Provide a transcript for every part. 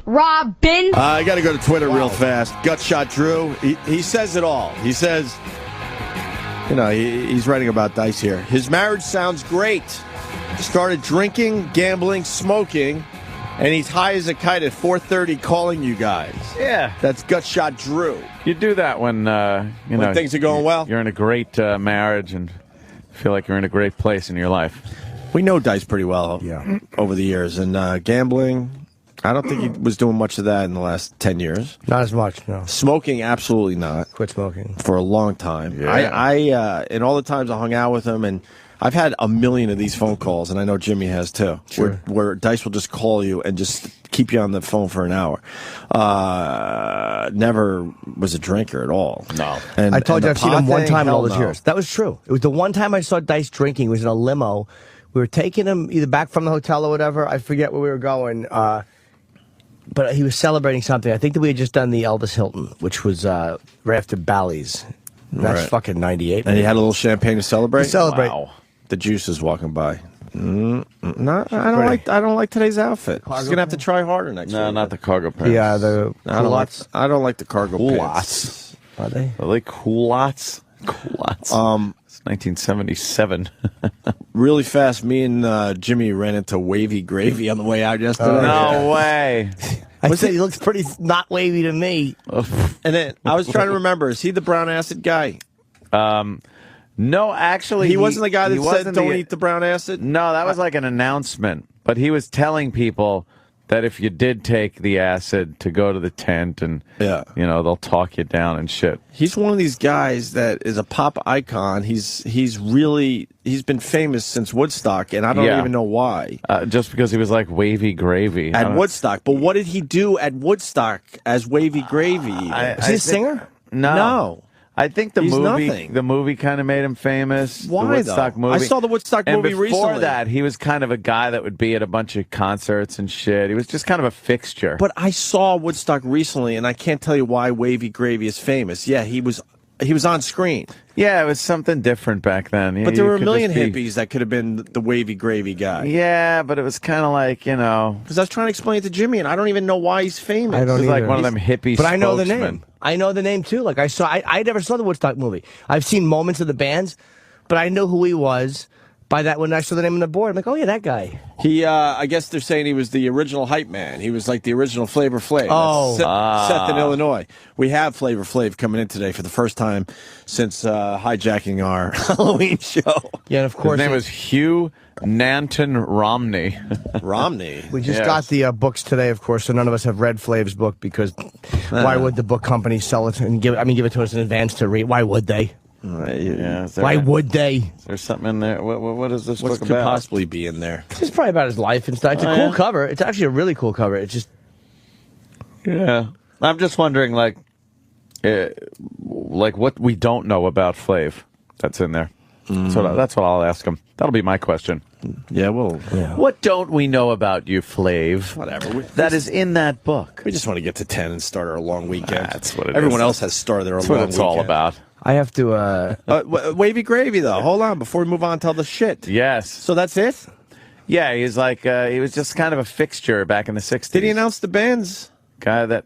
Robin. I got to go to Twitter real fast. Gutshot Drew, he says it all. He says, he's writing about Dice here. His marriage sounds great. Started drinking, gambling, smoking, and he's high as a kite at 4:30 calling you guys. Yeah. That's Gutshot Drew. You do that when, when things are going well. You're in a great marriage and feel like you're in a great place in your life. We know Dice pretty well over the years. And gambling, I don't think he was doing much of that in the last 10 years. Not as much, no. Smoking, absolutely not. Quit smoking. For a long time. Yeah. I and all the times I hung out with him, and I've had a million of these phone calls, and I know Jimmy has too, sure. where Dice will just call you and just keep you on the phone for an hour. Never was a drinker at all. No. And, I told you I've seen him one time in all those no. years. That was true. It was the one time I saw Dice drinking. It was in a limo. We were taking him either back from the hotel or whatever. I forget where we were going. But he was celebrating something. I think that we had just done the Elvis Hilton, which was right after Bally's. That's fucking 98. And he had a little champagne to celebrate? To celebrate. Wow. The juice is walking by. No, I don't like today's outfit. He's gonna have to try harder next week. No, not the cargo pants. Yeah, the culottes. I don't like the cargo culottes. pants. Are they? Are they culottes? Culottes. It's 1977. Really fast, me and Jimmy ran into Wavy Gravy on the way out yesterday. No way. I said he looks pretty not wavy to me. And then I was trying to remember, is he the brown acid guy? No, actually, he wasn't the guy that said don't eat the brown acid? No, that was like an announcement. But he was telling people that if you did take the acid, to go to the tent and, they'll talk you down and shit. He's one of these guys that is a pop icon. He's been famous since Woodstock, and I don't even know why. Just because he was like Wavy Gravy. At Woodstock. But what did he do at Woodstock as Wavy Gravy? Is he a singer? No. I think the nothing. movie kind of made him famous. Why, the Woodstock though? movie. I saw the Woodstock movie recently. And before that, he was kind of a guy that would be at a bunch of concerts and shit. He was just kind of a fixture. But I saw Woodstock recently, and I can't tell you why Wavy Gravy is famous. Yeah, he was on screen. Yeah, it was something different back then. But there were a million hippies that could have been the Wavy Gravy guy. Yeah, but it was kind of like, Because I was trying to explain it to Jimmy, and I don't even know why he's famous. I don't He's either. like one of them hippie But I know the spokesmen. name. I know the name, too. Like, I never saw the Woodstock movie. I've seen moments of the bands, but I know who he was by that when I saw the name on the board. I'm like, oh, yeah, that guy. He, I guess they're saying he was the original hype man. He was like the original Flavor Flav. Oh. Seth in Illinois. We have Flavor Flav coming in today for the first time since hijacking our Halloween show. Yeah, and of course. His name was Hugh Nanton Romney. Romney. We just got the books today, of course, so none of us have read Flav's book because why would the book company sell it and give it to us in advance to read? Why would they? Why would they? Is there something in there? What is this book could about? possibly be in there? It's probably about his life and stuff. It's a cool cover. It's actually a really cool cover. It's just... Yeah. I'm just wondering, like what we don't know about Flav that's in there. So that's what I'll ask him. That'll be my question. Yeah, What don't we know about you, Flav? Whatever. That is in that book. We just want to get to 10 and start our long weekend. That's what it is. Everyone else has started their long weekend. That's what it's all about. I have to... Wavy Gravy, though. Hold on. Before we move on, tell the shit. Yes. So that's it? Yeah, he's like, he was just kind of a fixture back in the 60s. Did he announce the bands? Guy that,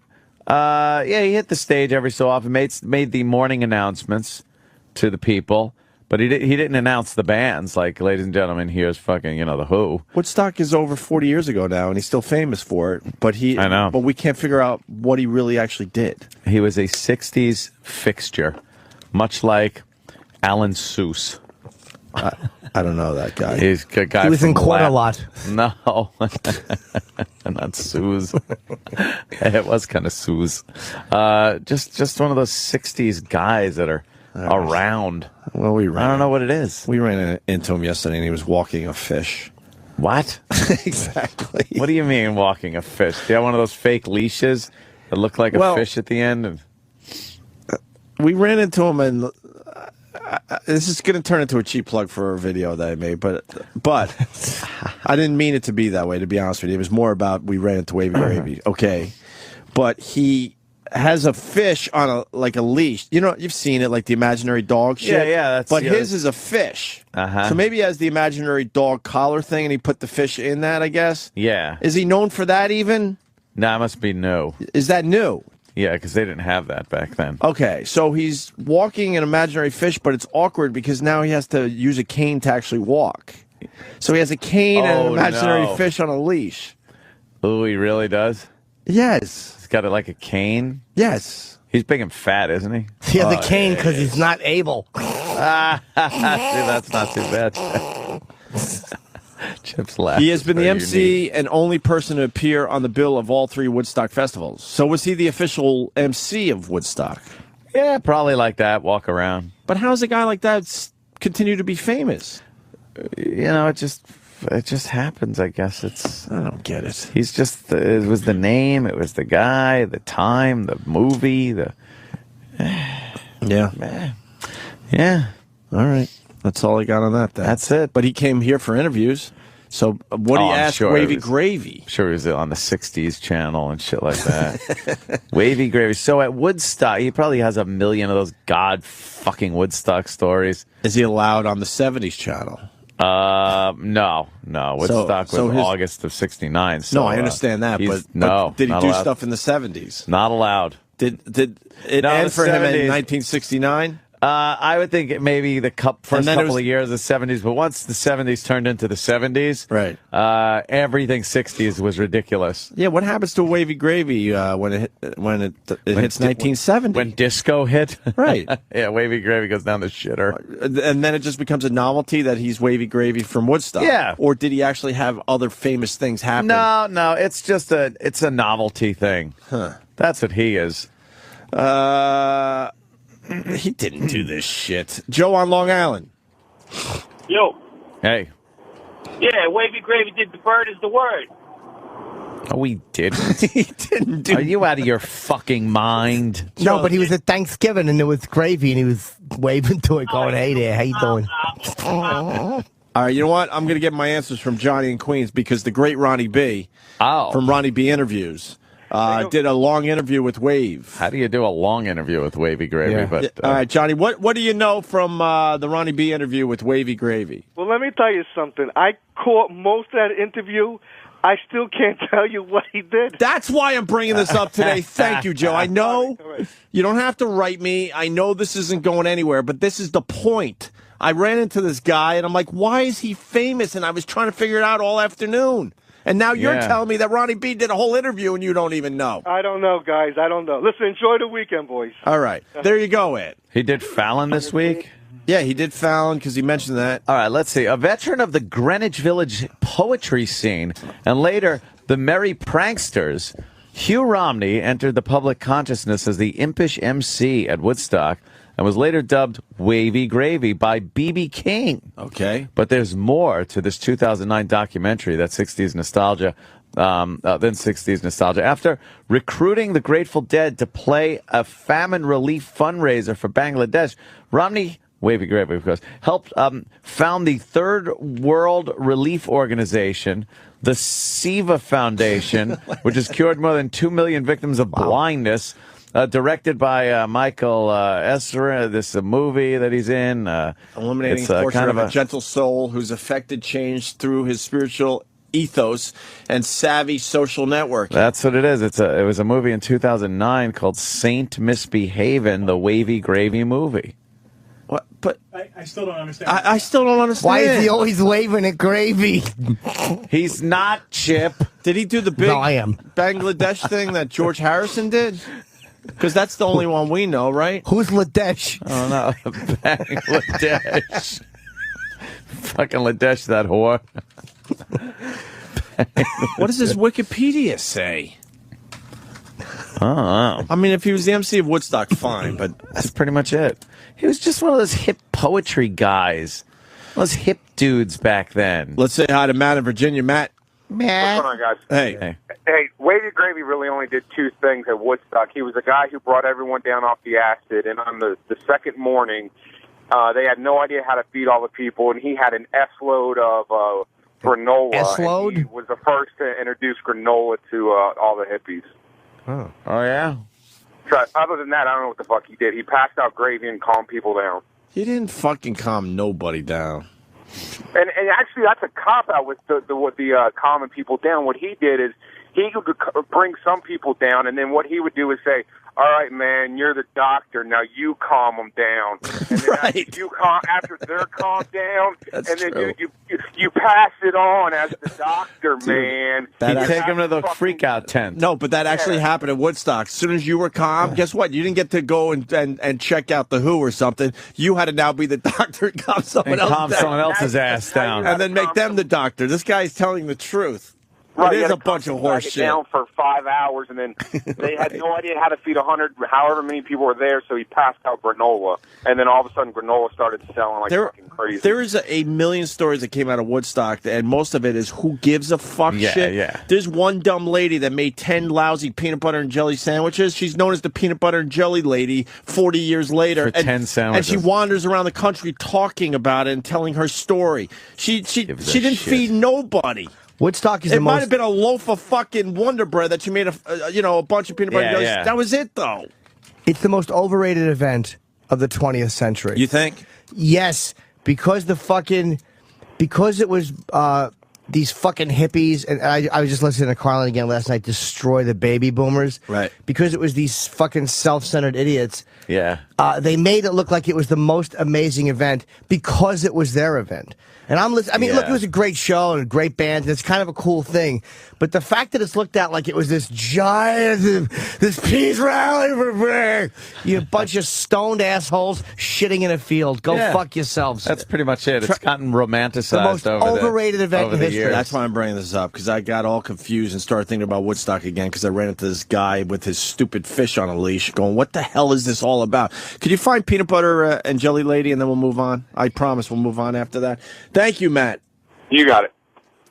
he hit the stage every so often, made the morning announcements to the people, but he didn't announce the bands, like, ladies and gentlemen, here's fucking, the Who. Woodstock is over 40 years ago now, and he's still famous for it, but I know. But we can't figure out what he really actually did. He was a 60s fixture, much like Alan Seuss. I don't know that guy. He's a guy. He was in Court a lot. No, not Suze. It was kind of Suze. Just one of those '60s guys that are around. Well, I don't know what it is. We ran into him yesterday, and he was walking a fish. What? Exactly. What do you mean walking a fish? Do you have one of those fake leashes that look like a fish at the end? We ran into him, and this is going to turn into a cheap plug for a video that I made, but I didn't mean it to be that way, to be honest with you. It was more about we ran into Wavy Gravy. Okay. But he has a fish on a leash. You've seen it, like the imaginary dog shit. Yeah. But his is a fish. So maybe he has the imaginary dog collar thing, and he put the fish in that, I guess. Yeah. Is he known for that even? Nah, it must be new. Is that new? Yeah, because they didn't have that back then. Okay, so he's walking an imaginary fish, but it's awkward because now he has to use a cane to actually walk. So he has a cane and an imaginary fish on a leash. Oh, he really does? Yes. He's got it like a cane? Yes. He's big and fat, isn't he? He has a cane because he's not able. See, that's not too bad. Chip's laughing. He has been the MC and only person to appear on the bill of all 3 Woodstock festivals. So was he the official MC of Woodstock? Yeah, probably like that, walk around. But how does a guy like that continue to be famous? You know, it just happens, I guess. I don't get it. He's just, it was the name, it was the guy, the time, the movie, Yeah. Yeah. All right. That's all I got on that then. That's it. But he came here for interviews. So what do you I'm ask sure Wavy Gravy? I'm sure he was on the 60s channel and shit like that. Wavy Gravy. So at Woodstock, he probably has a million of those god-fucking Woodstock stories. Is he allowed on the 70s channel? No. Woodstock was August of 69. So, no, I understand that, but did he do stuff in the 70s? Not allowed. Did it end for him in 1969? I would think maybe the first couple of years of the 70s, but once the 70s turned into the 70s, right? Everything 60s was ridiculous. Yeah, what happens to Wavy Gravy when it hits 1970? When disco hit? Right. Yeah, Wavy Gravy goes down the shitter. And then it just becomes a novelty that he's Wavy Gravy from Woodstock. Yeah. Or did he actually have other famous things happen? No, it's just it's a novelty thing. Huh. That's what he is. He didn't do this shit. Joe on Long Island. Yo. Hey. Yeah, Wavy Gravy did the bird is the word. Oh, he didn't. He didn't do. Are you out of your fucking mind? No, but he was at Thanksgiving and there was gravy and he was waving to it going, hey there, how you doing? All right, you know what? I'm going to get my answers from Johnny in Queens because the great Ronnie B from Ronnie B Interviews did a long interview with Wave. How do you do a long interview with Wavy Gravy? Yeah. But all right, Johnny, what do you know from the Ronnie B interview with Wavy Gravy? Well, let me tell you something. I caught most of that interview. I still can't tell you what he did. That's why I'm bringing this up today. Thank you, Joe. I know you don't have to write me. I know this isn't going anywhere, but this is the point. I ran into this guy, and I'm like, why is he famous? And I was trying to figure it out all afternoon. And now you're telling me that Ronnie B did a whole interview and you don't even know. I don't know, guys. I don't know. Listen, enjoy the weekend, boys. All right. There you go, Ed. he did Fallon this week? Yeah, he did Fallon because he mentioned that. All right, let's see. A veteran of the Greenwich Village poetry scene and later the Merry Pranksters, Hugh Romney entered the public consciousness as the impish MC at Woodstock and was later dubbed Wavy Gravy by B.B. King. Okay. But there's more to this 2009 documentary, that 60s nostalgia, than 60s nostalgia. After recruiting the Grateful Dead to play a famine relief fundraiser for Bangladesh, Romney, Wavy Gravy, of course, helped found the Third World Relief Organization, the Siva Foundation, which has cured more than 2 million victims of blindness. Directed by Michael Esser, this is a movie that he's in. Eliminating the portrait of a gentle soul who's affected change through his spiritual ethos and savvy social networking. That's what it is. It was a movie in 2009 called Saint Misbehavin', the Wavy Gravy movie. What? But I still don't understand. I still don't understand. Why is he always waving at gravy? He's not, Chip. Did he do the big No, I am. Bangladesh thing that George Harrison did? Because that's the only one we know, right? Who's Ladesh? Oh, no. Bangladesh. Fucking Ladesh, that whore. What does his Wikipedia say? Oh, I mean, if he was the MC of Woodstock, fine, but that's pretty much it. He was just one of those hip poetry guys. Those hip dudes back then. let's say hi to Matt in Virginia. Matt. What's going on, guys? Hey. Hey, Wavy Gravy really only did 2 things at Woodstock. He was a guy who brought everyone down off the acid, and on the second morning, they had no idea how to feed all the people, and he had an S-load of granola. S-load? He was the first to introduce granola to all the hippies. Oh, yeah? Other than that, I don't know what the fuck he did. He passed out gravy and calmed people down. He didn't fucking calm nobody down. And actually, that's a cop-out with the calming people down. What he did is he would bring some people down, and then what he would do is say, all right, man, you're the doctor. Now you calm them down. And then Right. after they're calmed down, That's and then true. you pass it on as the doctor, man. that You I- take him to the Fucking- freak out tent. No, but that actually happened at Woodstock. As soon as you were calm, guess what? You didn't get to go and check out the Who or something. You had to now be the doctor and calm someone And else calm down. someone else's That's ass how you down. And then make them the doctor. This guy's telling the truth. Right, It you is had a to bunch of drag horse it shit. down for 5 hours, and then they had no idea how to feed 100, however many people were there. So he passed out granola, and then all of a sudden granola started selling like fucking crazy. There is a million stories that came out of Woodstock, and most of it is who gives a fuck Yeah, shit. yeah. There's one dumb lady that made 10 lousy peanut butter and jelly sandwiches. She's known as the peanut butter and jelly lady 40 years later. For 10 sandwiches. And she wanders around the country talking about it and telling her story. She Gives a didn't shit. feed nobody. Woodstock is It the might most. have been a loaf of fucking Wonder Bread that you made a bunch of peanut butter and jelly. Yeah. That was it, though. It's the most overrated event of the 20th century. You think? Yes, because because it was these fucking hippies, and I was just listening to Carlin again last night, destroy the baby boomers. Right. Because it was these fucking self-centered idiots. Yeah. They made it look like it was the most amazing event because it was their event. And I'm listening. I mean, look, it was a great show and a great band. And it's kind of a cool thing. But the fact that it's looked at like it was this giant, this peace rally for me, you bunch of stoned assholes shitting in a field. Go Yeah. fuck yourselves. That's pretty much it. It's gotten romanticized The most over overrated event over in the history. years. That's why I'm bringing this up, because I got all confused and started thinking about Woodstock again, because I ran into this guy with his stupid fish on a leash going, what the hell is this all about? Could you find Peanut Butter and Jelly Lady, and then we'll move on? I promise we'll move on after that. Thank you, Matt. You got it.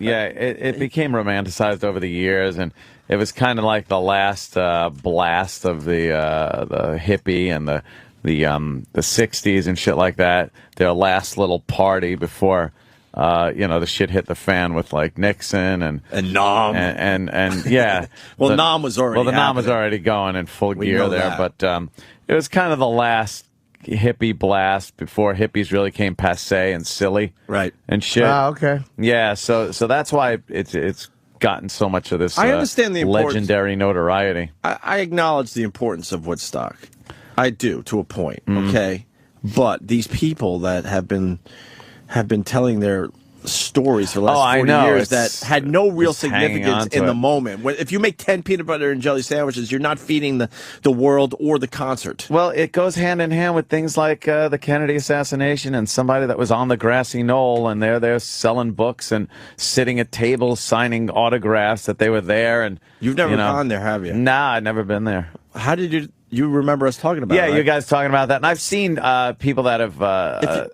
Yeah, it became romanticized over the years, and it was kind of like the last blast of the hippie and the 60s and shit like that. Their last little party before the shit hit the fan with like Nixon and Nom. and yeah. Well, Nom was already Well, the Nom was happening. already going in full We gear know there, that. but it was kind of the last hippie blast before hippies really came passé and silly, Right. and shit. okay. Yeah, so that's why it's gotten so much of this. I understand the importance. legendary notoriety. I acknowledge the importance of Woodstock. I do, to a point, Mm-hmm. okay? But these people that have been telling their stories for the Oh, last I 40 know. years that It's had no real just hanging significance on to in the it. moment. If you make 10 peanut butter and jelly sandwiches, you're not feeding the world or the concert. Well, it goes hand in hand with things like the Kennedy assassination and somebody that was on the grassy knoll, and they're selling books and sitting at tables signing autographs that they were there. And You've never gone there, have you? Nah, I've never been there. How did you remember us talking about Yeah, it? you guys talking about that, and I've seen people that have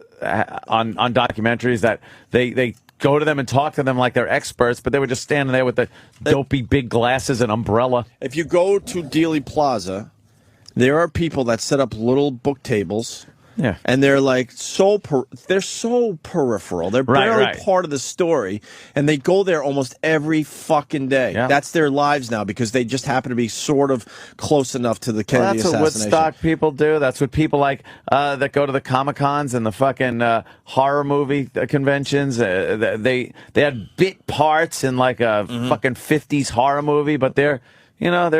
on documentaries that they go to them and talk to them like they're experts, but they were just standing there with the dopey big glasses and umbrella. If you go to Dealey Plaza, there are people that set up little book tables. Yeah. And they're like they're so peripheral. They're barely right. part of the story, and they go there almost every fucking day. Yeah. That's their lives now because they just happen to be sort of close enough to the Kennedy That's what assassination. Woodstock people do. That's what people like that go to the Comic-Cons and the fucking horror movie conventions. They had bit parts in like a fucking 50s horror movie, but they're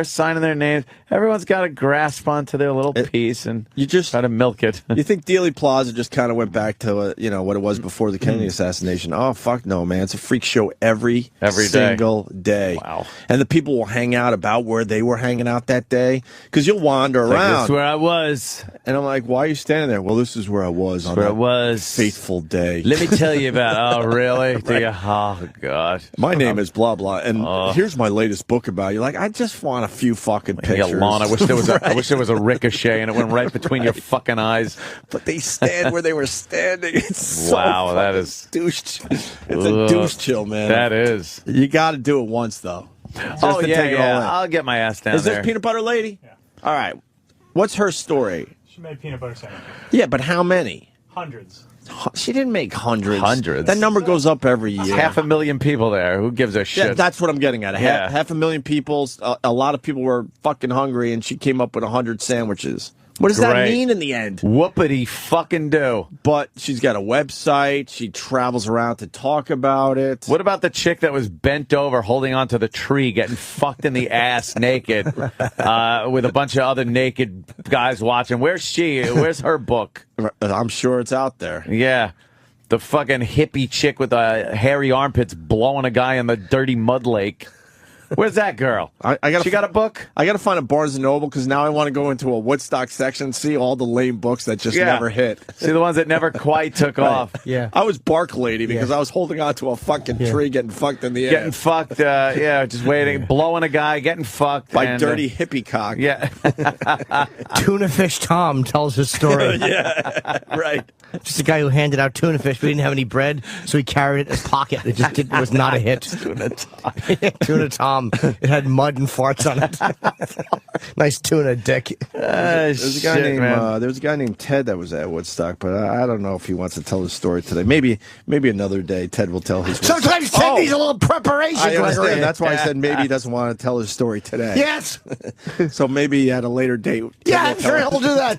signing their names. Everyone's got to grasp onto their little piece and you just try to milk it. You think Dealey Plaza just kind of went back to what it was before the Kennedy assassination? Oh fuck no, man! It's a freak show every day. single day. Wow! And the people will hang out about where they were hanging out that day because you'll wander Like, around. this is where I was. And I'm like, why are you standing there? Well, this is where I was on Where I that was. fateful day. Let me tell you about. Oh, really? Do you? Oh, God. My name is blah blah, and here's my latest book about you. Like, I just want a few fucking Hey, pictures. Alon, I wish there was I wish there was a ricochet and it went right between your fucking eyes. But they stand where they were standing. It's so Wow, that fucking is douche. It's a douche chill, man. That is. You got to do it once though. Just Oh to yeah, take it all in. I'll get my ass down Is there. this Peanut Butter Lady? Yeah. All right. What's her story? She made peanut butter sandwiches. Yeah, but how many? Hundreds. She didn't make hundreds. Hundreds. That number goes up every year. 500,000 people there. Who gives a shit? Yeah, that's what I'm getting at. Yeah. Half a million people. A lot of people were fucking hungry, and she came up with 100 sandwiches. What does that Great. mean in the end? Whoopity fucking do. But she's got a website. She travels around to talk about it. What about the chick that was bent over holding onto the tree, getting fucked in the ass naked with a bunch of other naked guys watching? Where's she? Where's her book? I'm sure it's out there. Yeah. The fucking hippie chick with hairy armpits blowing a guy in the dirty mud lake. Where's that girl? She got a book? I got to find a Barnes & Noble because now I want to go into a Woodstock section and see all the lame books that just never hit. See the ones that never quite took off. Yeah. I was Bark Lady because I was holding on to a fucking tree getting fucked in the air. Getting fucked, just waiting, blowing a guy, getting fucked. By and, dirty hippie cock. Yeah. Tuna Fish Tom tells his story. Yeah, right. Just a guy who handed out tuna fish. We didn't have any bread, so he carried it in his pocket. It was not a hit. Tuna Tom. Tuna Tom. It had mud and farts on it. Nice tuna dick. There's a guy named Ted that was at Woodstock, but I don't know if he wants to tell his story today. Maybe another day Ted will tell his story. Sometimes Ted needs a little preparation. I understand. That's why I said maybe he doesn't want to tell his story today. Yes. So maybe at a later date. Yeah, I'm sure he'll do that.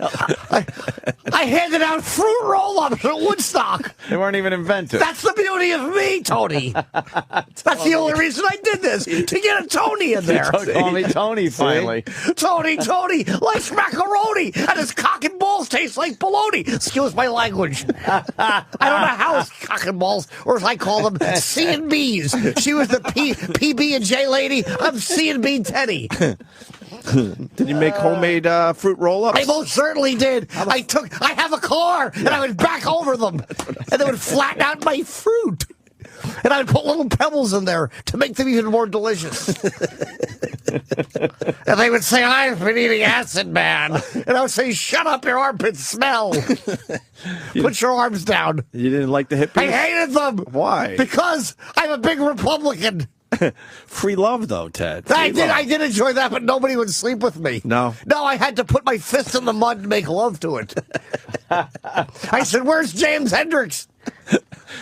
I handed out fruit roll-ups at Woodstock. They weren't even invented. That's the beauty of me, Tony. That's the only reason I did this, to get a Tony in there. Call me Tony, finally. Tony likes macaroni, and his cock and balls taste like bologna. Excuse my language. I don't know how his cock and balls, or as I call them, C&B's. She was the PB&J lady. I'm C&B Teddy. Did you make homemade fruit roll-ups? I most certainly did. I have a car, and I would back over them, and they would flatten out my fruit. And I'd put little pebbles in there to make them even more delicious. And they would say, I've been eating acid, man. And I would say, shut up, your armpits smell. Put your arms down. You didn't like the hippies? I hated them. Why? Because I'm a big Republican. Free love, though, Ted. I did enjoy that, but nobody would sleep with me. No? No, I had to put my fist in the mud and make love to it. I said, where's James Hendricks?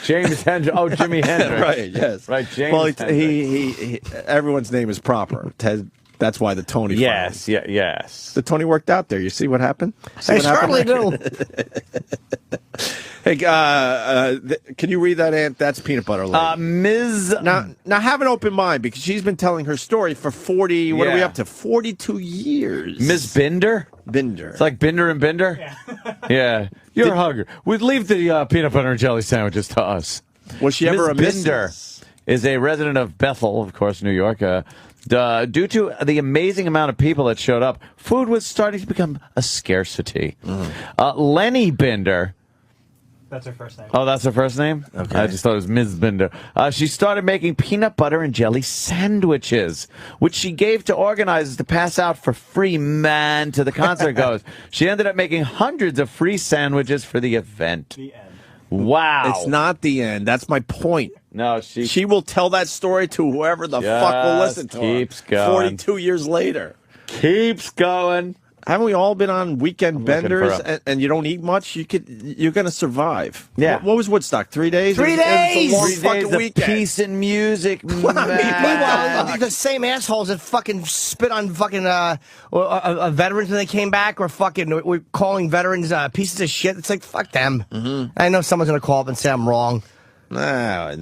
James Hendricks. Oh, Jimi Hendrix. Right, yes. Right, James Well, Hendricks. everyone's name is proper. Ted, that's why the Tony. Yes, yes. The Tony worked out there. You see what happened? I certainly do. Hey, can you read that, Ant? That's Peanut Butter Lady. Ms. Now have an open mind because she's been telling her story for 40. What are we up to? 42 years. Ms. Binder? Binder. It's like Binder and Binder? Yeah. You're a hugger. We'd leave the peanut butter and jelly sandwiches to us. Was she ever a Binder Mrs.? Is a resident of Bethel, of course, New York. Due to the amazing amount of people that showed up, food was starting to become a scarcity. Lenny Binder. That's her first name. Oh, that's her first name? Okay. I just thought it was Ms. Binder. She started making peanut butter and jelly sandwiches, which she gave to organizers to pass out for free, man, to the concert goers. She ended up making hundreds of free sandwiches for the event. The end. Wow. It's not the end. That's my point. No, She will tell that story to whoever the fuck will listen to keeps her. going. 42 years later. keeps going. Haven't we all been on weekend benders for and you don't eat much? You're going to survive. Yeah. What was Woodstock? 3 days? 3 It was days! a long 3 fucking days of weekend. peace and music. Meanwhile, the same assholes that fucking spit on fucking veterans when they came back, or fucking we're calling veterans pieces of shit. It's like, fuck them. I know someone's gonna call up and say I'm wrong. Nah.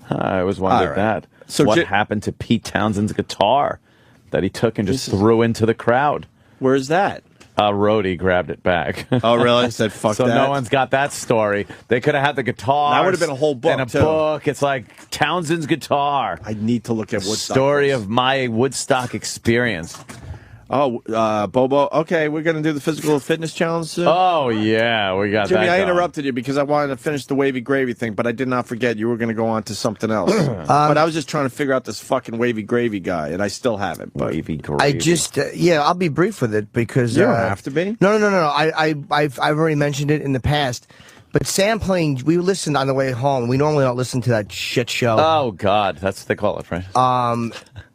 I always wondered All right. that. So what happened to Pete Townshend's guitar that he took and just threw into the crowd? Where's that? Rhodey grabbed it back. Oh, really? Said fuck so that. no one's got that story. They could have had the guitar. That would have been a whole book, and a too. book. It's like Townshend's guitar. I need to look at Woodstock. Story of my Woodstock experience. Oh, Bobo. Okay, we're going to do the physical fitness challenge soon. Oh, yeah, we got Jimmy, that I going. interrupted you because I wanted to finish the Wavy Gravy thing, but I did not forget you were going to go on to something else. But I was just trying to figure out this fucking Wavy Gravy guy, and I still haven't. But Wavy Gravy. I just, I'll be brief with it because you don't have to be. No. I've already mentioned it in the past. But Sam playing, we listened on the way home. We normally don't listen to that shit show. Oh, God. That's what they call it, right?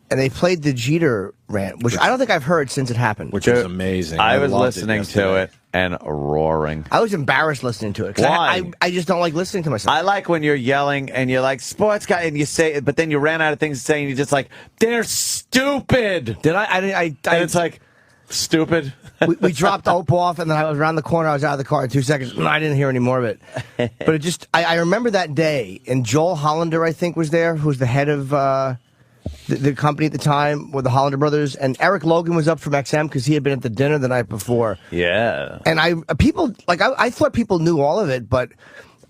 And they played the Jeter rant, which I don't think I've heard since it happened. Which is amazing. I was loved listening to yesterday. it and roaring. I was embarrassed listening to it. 'Cause Why? I just don't like listening to myself. I like when you're yelling and you're like, sports guy, and you say it, but then you ran out of things to say, and you're just like, they're stupid. Did I And it's like, Stupid. we dropped Ope off, and then I was around the corner. I was out of the car in 2 seconds. And I didn't hear any more of it. But it just, I remember that day, and Joel Hollander, I think, was there, who was the head of the company at the time, with the Hollander brothers, and Eric Logan was up from XM because he had been at the dinner the night before. Yeah. And I thought people knew all of it, but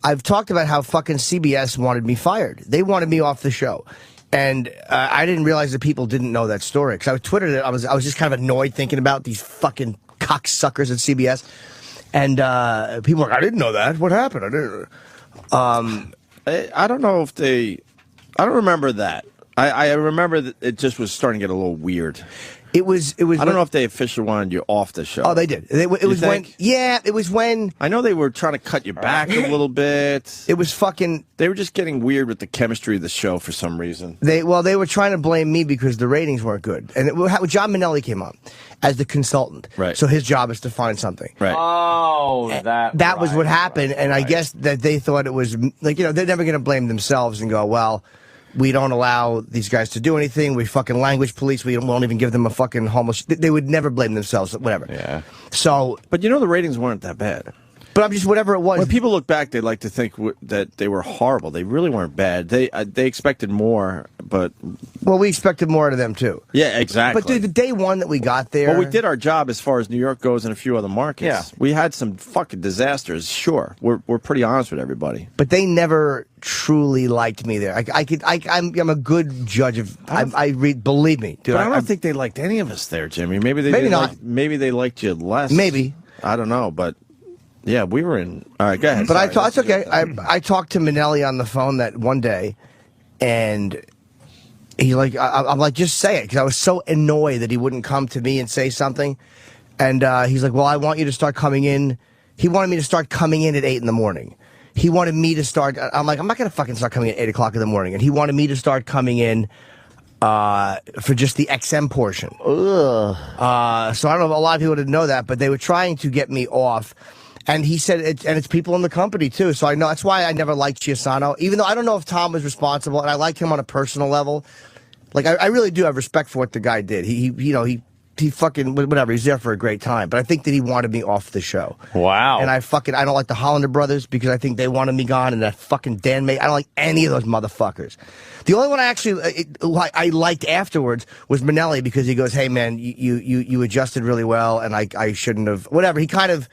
I've talked about how fucking CBS wanted me fired. They wanted me off the show. And I didn't realize that people didn't know that story because I twittered it. I was just kind of annoyed thinking about these fucking cocksuckers at CBS, and people were like, "I didn't know that. What happened? I didn't." I don't know if they. I don't remember that. I remember that it just was starting to get a little weird. It was. I don't know if they officially wanted you off the show. Oh, they did. It was when. Yeah, it was when. I know they were trying to cut you back a little bit. It was fucking. They were just getting weird with the chemistry of the show for some reason. They were trying to blame me because the ratings weren't good, and John Minnelli came on as the consultant. Right. So his job is to find something. Right. Oh, that was what happened, and I guess that they thought it was like they're never going to blame themselves and go, well, we don't allow these guys to do anything. We fucking language police. We won't even give them a fucking homeless. They would never blame themselves. Whatever. Yeah. So, but the ratings weren't that bad. But I'm just whatever it was. When people look back, they like to think that they were horrible. They really weren't bad. They expected more, but we expected more out of them too. Yeah, exactly. But dude, the day one that we got there, well, we did our job as far as New York goes and a few other markets. Yeah. We had some fucking disasters. Sure, we're pretty honest with everybody. But they never truly liked me there. I'm a good judge of. Believe me, dude. But I don't think they liked any of us there, Jimmy. Maybe not. Maybe they liked you less. Maybe. I don't know, but. Yeah, we were in. All right, go ahead. But I thought it's okay. I talked to Minnelli on the phone that one day, and he's like, I'm like, just say it, because I was so annoyed that he wouldn't come to me and say something. And he's like, well, I want you to start coming in. He wanted me to start coming in at 8 in the morning. He wanted me to start. I'm like, I'm not going to fucking start coming in at 8 o'clock in the morning. And he wanted me to start coming in for just the XM portion. So I don't know if a lot of people didn't know that, but they were trying to get me off. And he said, it's people in the company too. So I know that's why I never liked Chiasano, even though I don't know if Tom was responsible, and I liked him on a personal level. Like I really do have respect for what the guy did. He fucking whatever. He's there for a great time, but I think that he wanted me off the show. Wow. And I don't like the Hollander brothers because I think they wanted me gone, and that fucking Dan May. I don't like any of those motherfuckers. The only one I actually I liked afterwards was Minnelli because he goes, "Hey man, you adjusted really well, and I shouldn't have." Whatever. He kind of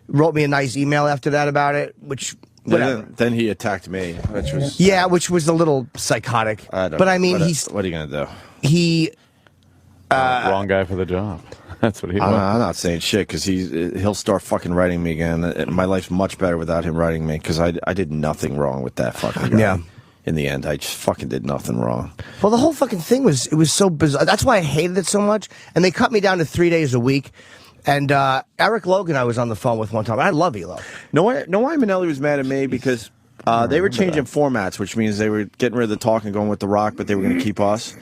wrote me a nice email after that about it, which whatever. Then he attacked me, which was which was a little psychotic. But I mean, what are you gonna do? He wrong guy for the job. That's what he was. I'm not saying shit because he'll start fucking writing me again. My life's much better without him writing me because I did nothing wrong with that fucking guy. Yeah. In the end, I just fucking did nothing wrong. Well, the whole fucking thing was so bizarre. That's why I hated it so much. And they cut me down to 3 days a week. And Eric Logan, I was on the phone with one time. I love Elo. Know why Minnelli was mad at me? Because they were changing formats, which means they were getting rid of the talk and going with the rock, but they were going to keep us.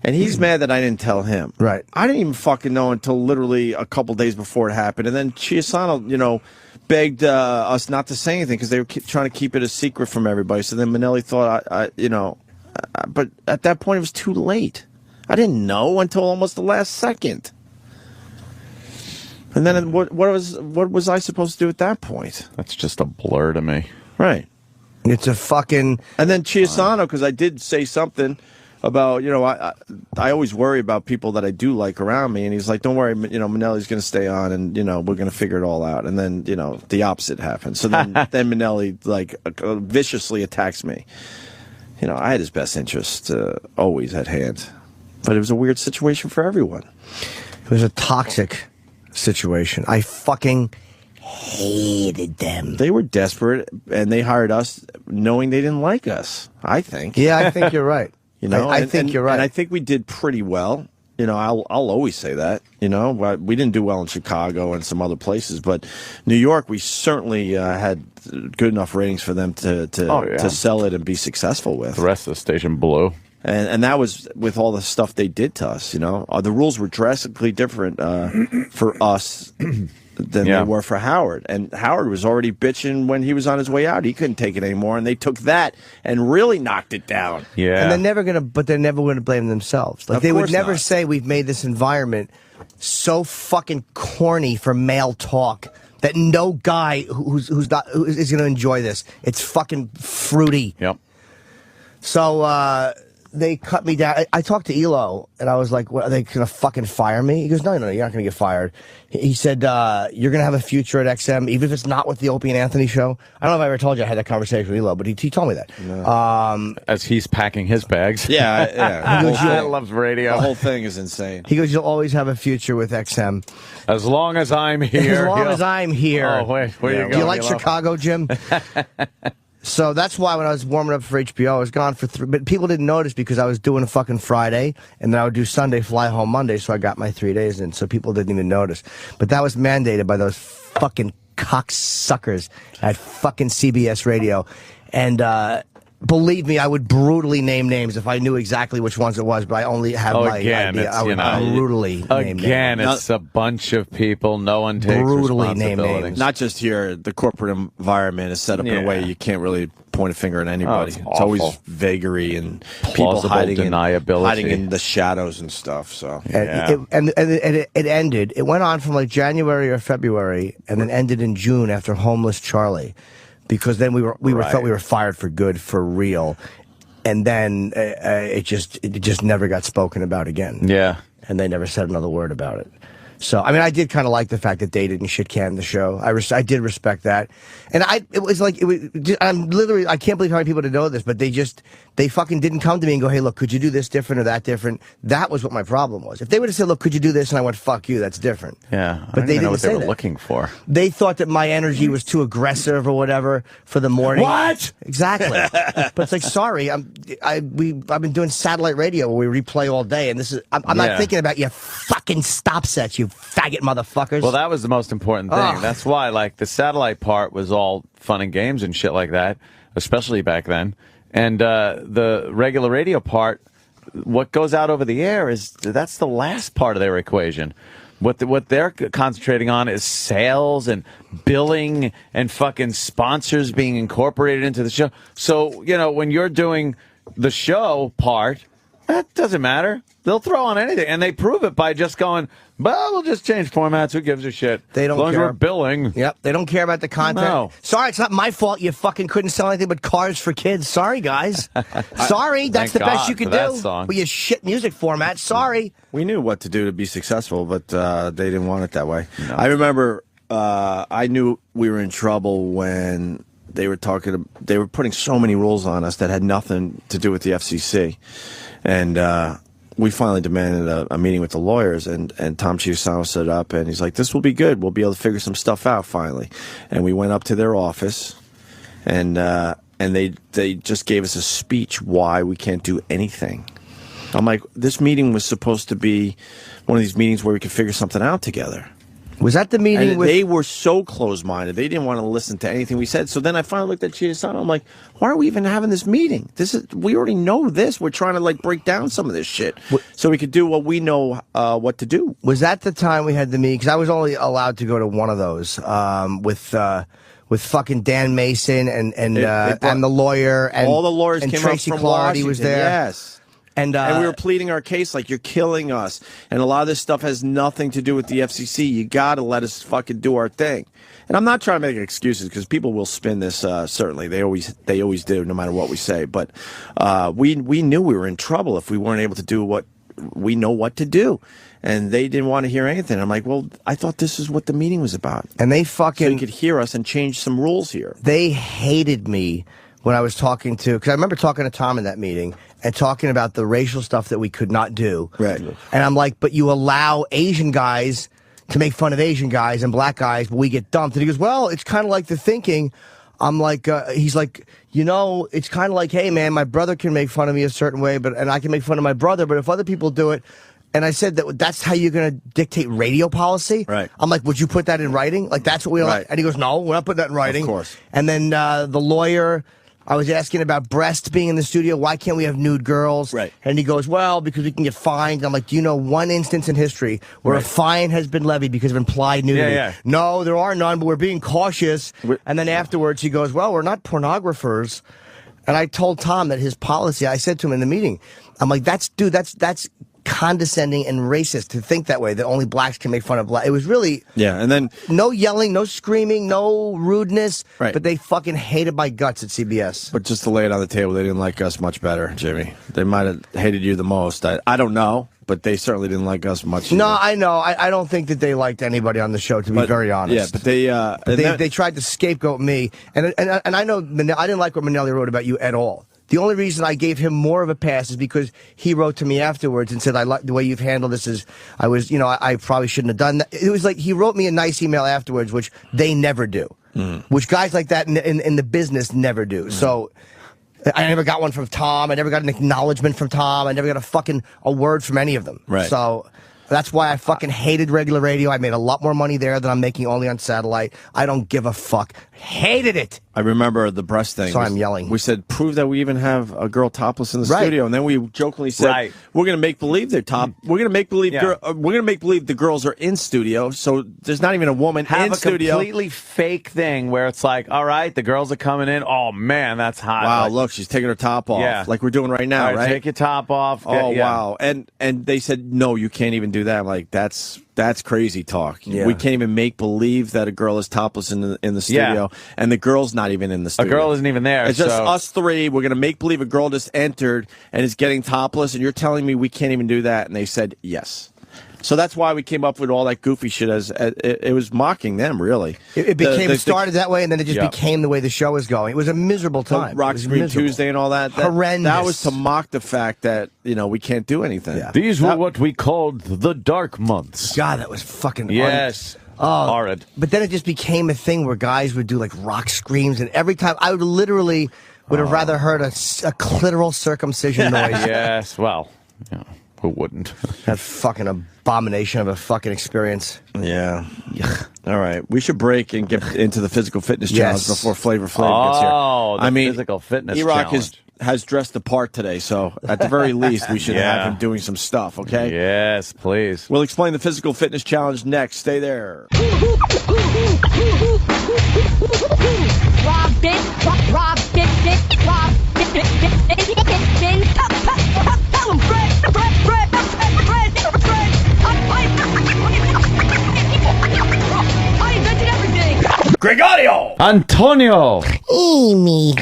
And he's mad that I didn't tell him. Right. I didn't even fucking know until literally a couple days before it happened. And then Chiasano, begged us not to say anything because they were trying to keep it a secret from everybody. So then Minnelli thought, but at that point it was too late. I didn't know until almost the last second. And then what was I supposed to do at that point? That's just a blur to me. Right. It's a fucking... And then Chiasano, because I did say something about, I always worry about people that I do like around me. And he's like, don't worry, Minnelli's going to stay on and, we're going to figure it all out. And then, the opposite happened. So then, Minnelli, viciously attacks me. I had his best interest always at hand. But it was a weird situation for everyone. It was a toxic situation. I fucking hated them. They were desperate, and they hired us knowing they didn't like us, I think. Yeah, I think you're right. I think you're right. And I think we did pretty well. I'll always say that. We didn't do well in Chicago and some other places, but New York, we certainly had good enough ratings for them to sell it and be successful with. The rest of the station blew. And that was with all the stuff they did to us, you know. The rules were drastically different for us than they were for Howard. And Howard was already bitching when he was on his way out. He couldn't take it anymore, and they took that and really knocked it down. Yeah. And they're never gonna blame themselves. Like, they would never say we've made this environment so fucking corny for male talk that no guy who is gonna enjoy this. It's fucking fruity. Yep. So they cut me down. I talked to Elo, and I was like, "What, are they gonna fucking fire me?" He goes, "No, you're not gonna get fired." He said, "You're gonna have a future at XM, even if it's not with the Opie and Anthony show." I don't know if I ever told you I had that conversation with Elo, but he told me that. No. As he's packing his bags. Yeah. I love radio. The whole thing is insane. He goes, "You'll always have a future with XM. As long as I'm here." As long as I'm here. Oh, wait, where you go? Do you like Chicago, Jim? So that's why when I was warming up for HBO, I was gone for but people didn't notice because I was doing a fucking Friday, and then I would do Sunday, fly home Monday, so I got my 3 days in, so people didn't even notice. But that was mandated by those fucking cocksuckers at fucking CBS Radio. And believe me, I would brutally name names if I knew exactly which ones it was, but I only have my idea. I would brutally name names. Again, it's a bunch of people. No one takes responsibility. Not just here. The corporate environment is set up in a way you can't really point a finger at anybody. It's always vagary and people hiding in the shadows and stuff. So and it ended. It went on from like January or February, and then ended in June after Homeless Charlie. Because then we thought we were fired for good, for real, and then it just never got spoken about again. Yeah, and they never said another word about it. So I mean, I did kind of like the fact that they didn't shit can the show. I did respect that, and I can't believe how many people didn't know this, but they fucking didn't come to me and go, "Hey, look, could you do this different or that different?" That was what my problem was. If they would have said, "Look, could you do this?" and I went, "Fuck you," that's different. Yeah, but they didn't know what they were that. looking for. They thought that my energy was too aggressive or whatever for the morning. What? Exactly. But it's like, sorry, I've been doing satellite radio where we replay all day, and this is I'm not thinking about your fucking stop sets, you faggot motherfuckers. Well, that was the most important thing. That's why, like, the satellite part was all fun and games and shit like that, especially back then. And the regular radio part, what goes out over the air that's the last part of their equation. What they're concentrating on is sales and billing and fucking sponsors being incorporated into the show. So, you know, when you're doing the show part, that doesn't matter. They'll throw on anything, and they prove it by just going, "Well, we'll just change formats. Who gives a shit?" They don't as long care. as we're billing. Yep, they don't care about the content. No. Sorry, it's not my fault. You fucking couldn't sell anything but cars for kids. Sorry, guys. Sorry, that's the best you could do with your shit music format. Sorry. We knew what to do to be successful, but they didn't want it that way. No. I remember I knew we were in trouble when they were putting so many rules on us that had nothing to do with the FCC. And we finally demanded a meeting with the lawyers, and Tom Chiusano set up, and he's like, "This will be good. We'll be able to figure some stuff out finally." And we went up to their office, and they just gave us a speech why we can't do anything. I'm like, this meeting was supposed to be one of these meetings where we could figure something out together. Was that the meeting with... They were so close-minded. They didn't want to listen to anything we said. So then I finally looked at Chiusano. I'm like, why are we even having this meeting? We already know this. We're trying to, like, break down some of this shit so we could do what we know what to do. Was that the time we had the meeting? Because I was only allowed to go to one of those with fucking Dan Mason and the lawyer. And all the lawyers and came Tracy up from Clardy Washington. was there. Yes. And we were pleading our case like, you're killing us. And a lot of this stuff has nothing to do with the FCC. You got to let us fucking do our thing. And I'm not trying to make excuses because people will spin this, certainly. They always do, no matter what we say. But we knew we were in trouble if we weren't able to do what we know what to do. And they didn't want to hear anything. I'm like, well, I thought this is what the meeting was about. And they fucking... So you could hear us and change some rules here. They hated me when I was talking to... Because I remember talking to Tom in that meeting and talking about the racial stuff that we could not do. Right. And I'm like, but you allow Asian guys to make fun of Asian guys and black guys, but we get dumped. And he goes, well, it's kind of like the thinking. I'm like, he's like, you know, it's kind of like, hey, man, my brother can make fun of me a certain way, and I can make fun of my brother, but if other people do it... And I said that's how you're going to dictate radio policy? Right. I'm like, would you put that in writing? Like, that's what we like? And he goes, no, we're not putting that in writing. Of course. And then the lawyer... I was asking about breasts being in the studio. Why can't we have nude girls? Right. And he goes, well, because we can get fined. I'm like, do you know one instance in history where a fine has been levied because of implied nudity? Yeah. No, there are none, but we're being cautious. And then afterwards, he goes, well, we're not pornographers. And I told Tom that his policy, I said to him in the meeting, I'm like, that's condescending and racist to think that way, that only blacks can make fun of black. It was really and then no yelling, no screaming, no rudeness, Right. but they fucking hated my guts at CBS. But just to lay it on the table, they didn't like us much better, Jimmy. They might have hated you the most. I don't know, but they certainly didn't like us much. No, either. I know. I don't think that they liked anybody on the show, to be very honest. Yeah, but they tried to scapegoat me, and I know I didn't like what Manelli wrote about you at all. The only reason I gave him more of a pass is because he wrote to me afterwards and said, I like the way you've handled this. I probably shouldn't have done that. It was like he wrote me a nice email afterwards, which they never do, which guys like that in the business never do. So I never got one from Tom. I never got an acknowledgement from Tom. I never got a word from any of them. Right. So that's why I fucking hated regular radio. I made a lot more money there than I'm making only on satellite. I don't give a fuck. Hated it. I remember the breast thing. So I'm yelling. We said, prove that we even have a girl topless in the studio, and then we jokingly said, we're going to make believe they're top. We're going to make believe. We're going to make believe the girls are in studio. So there's not even a woman in studio. Have a completely fake thing where it's like, all right, the girls are coming in. Oh man, that's hot. Wow, like, look, she's taking her top off. Yeah. Like we're doing right now, all right? Take your top off. Oh wow, and they said no, you can't even do that. I'm like, that's crazy talk. Yeah. We can't even make believe that a girl is topless in the studio, and the girl's not even in the studio. A girl isn't even there. It's just us three. We're gonna make believe a girl just entered and is getting topless, and you're telling me we can't even do that? And they said yes. So that's why we came up with all that goofy shit. It was mocking them, really. It became started that way, and then it just became the way the show was going. It was a miserable time. Rock Screen Tuesday and all that. Horrendous. That was to mock the fact that we can't do anything. Yeah. These were what we called the dark months. God, that was fucking horrid. But then it just became a thing where guys would do like rock screams, and every time I would have rather heard a clitoral circumcision noise. Yes, well, who wouldn't? That fucking abomination of a fucking experience. Yeah. All right. We should break and get into the physical fitness challenge before Flavor Flav gets here. Oh, the physical fitness E-Rock challenge. has dressed the part today, so at the very least, we should have him doing some stuff, okay? Yes, please. We'll explain the physical fitness challenge next. Stay there. Gregorio! Antonio! Amy.